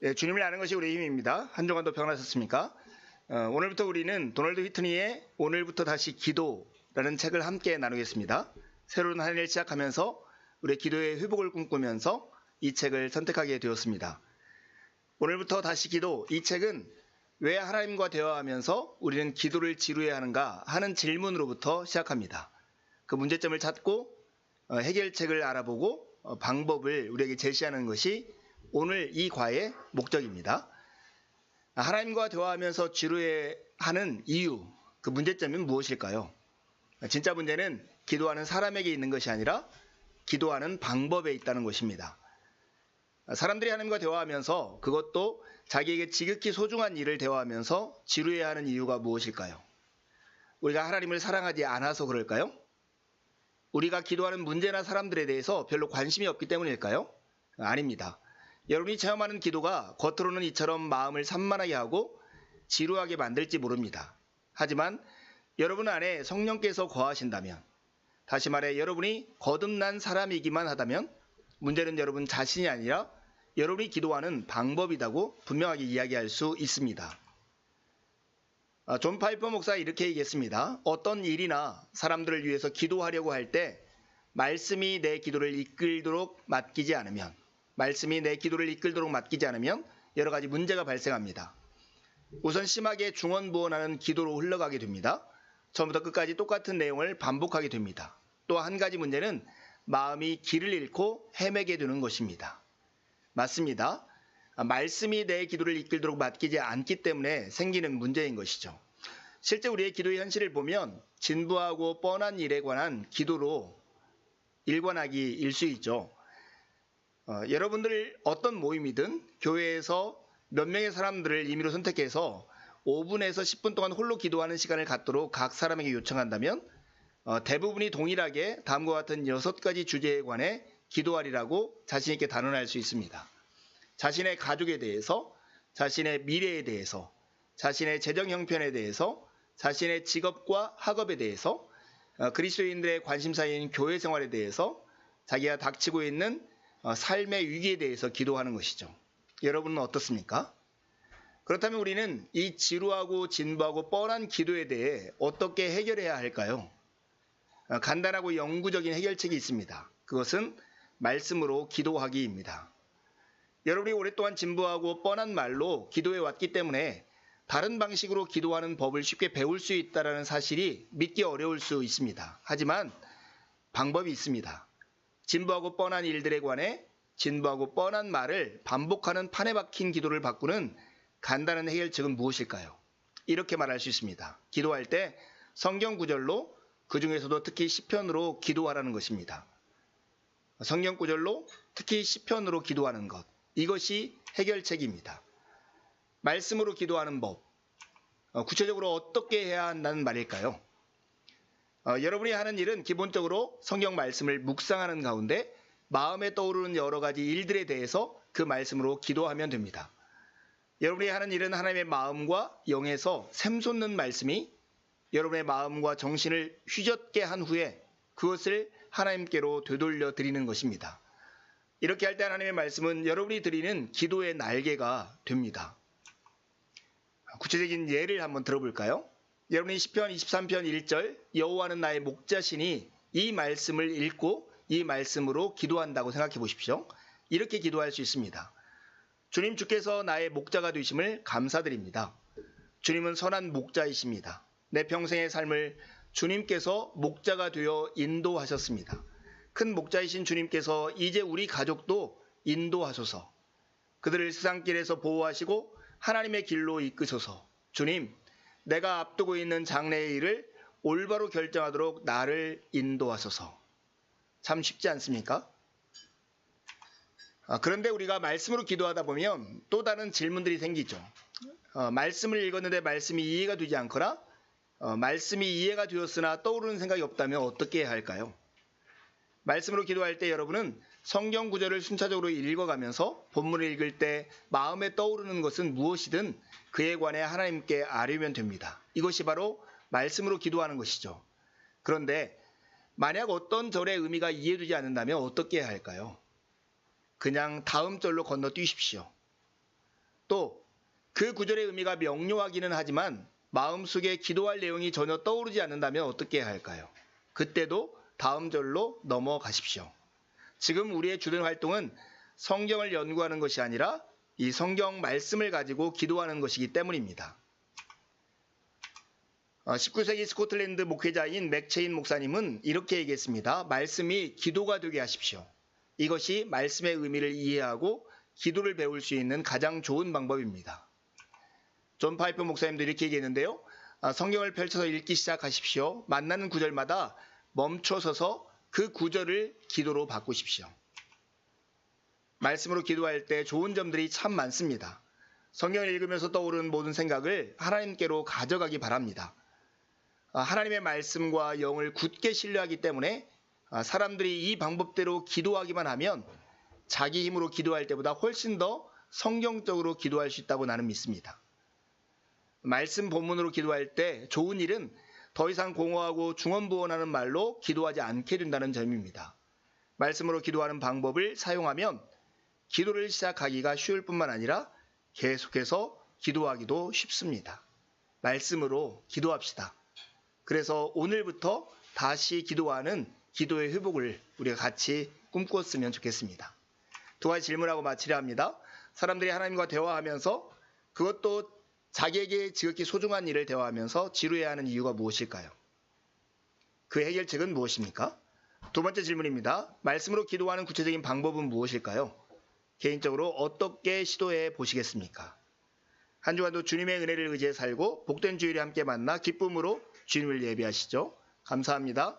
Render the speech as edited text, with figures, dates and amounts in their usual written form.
네, 주님을 아는 것이 우리의 힘입니다. 한 주간도 평안하셨습니까? 오늘부터 우리는 도널드 휘트니의 오늘부터 다시 기도라는 책을 함께 나누겠습니다. 새로운 한 해를 시작하면서 우리의 기도의 회복을 꿈꾸면서 이 책을 선택하게 되었습니다. 오늘부터 다시 기도, 이 책은 왜 하나님과 대화하면서 우리는 기도를 지루해야 하는가 하는 질문으로부터 시작합니다. 그 문제점을 찾고 해결책을 알아보고 방법을 우리에게 제시하는 것이 오늘 이 과의 목적입니다. 하나님과 대화하면서 지루해하는 이유, 그 문제점은 무엇일까요? 진짜 문제는 기도하는 사람에게 있는 것이 아니라 기도하는 방법에 있다는 것입니다. 사람들이 하나님과 대화하면서, 그것도 자기에게 지극히 소중한 일을 대화하면서 지루해하는 이유가 무엇일까요? 우리가 하나님을 사랑하지 않아서 그럴까요? 우리가 기도하는 문제나 사람들에 대해서 별로 관심이 없기 때문일까요? 아닙니다. 여러분이 체험하는 기도가 겉으로는 이처럼 마음을 산만하게 하고 지루하게 만들지 모릅니다. 하지만 여러분 안에 성령께서 거하신다면, 다시 말해 여러분이 거듭난 사람이기만 하다면 문제는 여러분 자신이 아니라 여러분이 기도하는 방법이라고 분명하게 이야기할 수 있습니다. 존 파이퍼 목사가 이렇게 얘기했습니다. 어떤 일이나 사람들을 위해서 기도하려고 할 때 말씀이 내 기도를 이끌도록 맡기지 않으면 여러 가지 문제가 발생합니다. 우선 심하게 중언부언하는 기도로 흘러가게 됩니다. 처음부터 끝까지 똑같은 내용을 반복하게 됩니다. 또 한 가지 문제는 마음이 길을 잃고 헤매게 되는 것입니다. 맞습니다. 말씀이 내 기도를 이끌도록 맡기지 않기 때문에 생기는 문제인 것이죠. 실제 우리의 기도의 현실을 보면 진부하고 뻔한 일에 관한 기도로 일관하기일 수 있죠. 여러분들 어떤 모임이든 교회에서 몇 명의 사람들을 임의로 선택해서 5분에서 10분 동안 홀로 기도하는 시간을 갖도록 각 사람에게 요청한다면 대부분이 동일하게 다음과 같은 6가지 주제에 관해 기도하리라고 자신 있게 단언할 수 있습니다. 자신의 가족에 대해서, 자신의 미래에 대해서, 자신의 재정 형편에 대해서, 자신의 직업과 학업에 대해서, 그리스도인들의 관심사인 교회 생활에 대해서, 자기가 닥치고 있는 삶의 위기에 대해서 기도하는 것이죠. 여러분은 어떻습니까? 그렇다면 우리는 이 지루하고 진부하고 뻔한 기도에 대해 어떻게 해결해야 할까요? 간단하고 영구적인 해결책이 있습니다. 그것은 말씀으로 기도하기입니다. 여러분이 오랫동안 진부하고 뻔한 말로 기도해 왔기 때문에 다른 방식으로 기도하는 법을 쉽게 배울 수 있다는 사실이 믿기 어려울 수 있습니다. 하지만 방법이 있습니다. 진부하고 뻔한 일들에 관해 진부하고 뻔한 말을 반복하는 판에 박힌 기도를 바꾸는 간단한 해결책은 무엇일까요? 이렇게 말할 수 있습니다. 기도할 때 성경 구절로, 그 중에서도 특히 시편으로 기도하라는 것입니다. 성경 구절로 특히 시편으로 기도하는 것, 이것이 해결책입니다. 말씀으로 기도하는 법, 구체적으로 어떻게 해야 한다는 말일까요? 여러분이 하는 일은 기본적으로 성경 말씀을 묵상하는 가운데 마음에 떠오르는 여러 가지 일들에 대해서 그 말씀으로 기도하면 됩니다. 여러분이 하는 일은 하나님의 마음과 영에서 샘솟는 말씀이 여러분의 마음과 정신을 휘젓게 한 후에 그것을 하나님께로 되돌려 드리는 것입니다. 이렇게 할 때 하나님의 말씀은 여러분이 드리는 기도의 날개가 됩니다. 구체적인 예를 한번 들어볼까요? 여러분이 시편 23편 1절 여호와는 나의 목자시니 이 말씀을 읽고 이 말씀으로 기도한다고 생각해 보십시오. 이렇게 기도할 수 있습니다. 주님, 주께서 나의 목자가 되심을 감사드립니다. 주님은 선한 목자이십니다. 내 평생의 삶을 주님께서 목자가 되어 인도하셨습니다. 큰 목자이신 주님께서 이제 우리 가족도 인도하소서. 그들을 세상길에서 보호하시고 하나님의 길로 이끄소서. 주님, 내가 앞두고 있는 장래의 일을 올바로 결정하도록 나를 인도하소서. 참 쉽지 않습니까? 그런데 우리가 말씀으로 기도하다 보면 또 다른 질문들이 생기죠. 말씀을 읽었는데 말씀이 이해가 되지 않거나 말씀이 이해가 되었으나 떠오르는 생각이 없다면 어떻게 해야 할까요? 말씀으로 기도할 때 여러분은 성경 구절을 순차적으로 읽어가면서 본문을 읽을 때 마음에 떠오르는 것은 무엇이든 그에 관해 하나님께 아뢰면 됩니다. 이것이 바로 말씀으로 기도하는 것이죠. 그런데 만약 어떤 절의 의미가 이해되지 않는다면 어떻게 해야 할까요? 그냥 다음 절로 건너뛰십시오. 또 그 구절의 의미가 명료하기는 하지만 마음속에 기도할 내용이 전혀 떠오르지 않는다면 어떻게 해야 할까요? 그때도 다음 절로 넘어가십시오. 지금 우리의 주된 활동은 성경을 연구하는 것이 아니라 이 성경 말씀을 가지고 기도하는 것이기 때문입니다. 19세기 스코틀랜드 목회자인 맥체인 목사님은 이렇게 얘기했습니다. 말씀이 기도가 되게 하십시오. 이것이 말씀의 의미를 이해하고 기도를 배울 수 있는 가장 좋은 방법입니다. 존 파이퍼 목사님도 이렇게 얘기했는데요. 성경을 펼쳐서 읽기 시작하십시오. 만나는 구절마다 멈춰서서 그 구절을 기도로 바꾸십시오. 말씀으로 기도할 때 좋은 점들이 참 많습니다. 성경을 읽으면서 떠오르는 모든 생각을 하나님께로 가져가기 바랍니다. 하나님의 말씀과 영을 굳게 신뢰하기 때문에 사람들이 이 방법대로 기도하기만 하면 자기 힘으로 기도할 때보다 훨씬 더 성경적으로 기도할 수 있다고 나는 믿습니다. 말씀 본문으로 기도할 때 좋은 일은 더 이상 공허하고 중언부언하는 말로 기도하지 않게 된다는 점입니다. 말씀으로 기도하는 방법을 사용하면 기도를 시작하기가 쉬울 뿐만 아니라 계속해서 기도하기도 쉽습니다. 말씀으로 기도합시다. 그래서 오늘부터 다시 기도하는 기도의 회복을 우리가 같이 꿈꾸었으면 좋겠습니다. 두 가지 질문하고 마치려 합니다. 사람들이 하나님과 대화하면서 그것도 자기에게 지극히 소중한 일을 대화하면서 지루해하는 이유가 무엇일까요? 그 해결책은 무엇입니까? 두 번째 질문입니다. 말씀으로 기도하는 구체적인 방법은 무엇일까요? 개인적으로 어떻게 시도해 보시겠습니까? 한 주간도 주님의 은혜를 의지해 살고 복된 주일에 함께 만나 기쁨으로 주님을 예배하시죠. 감사합니다.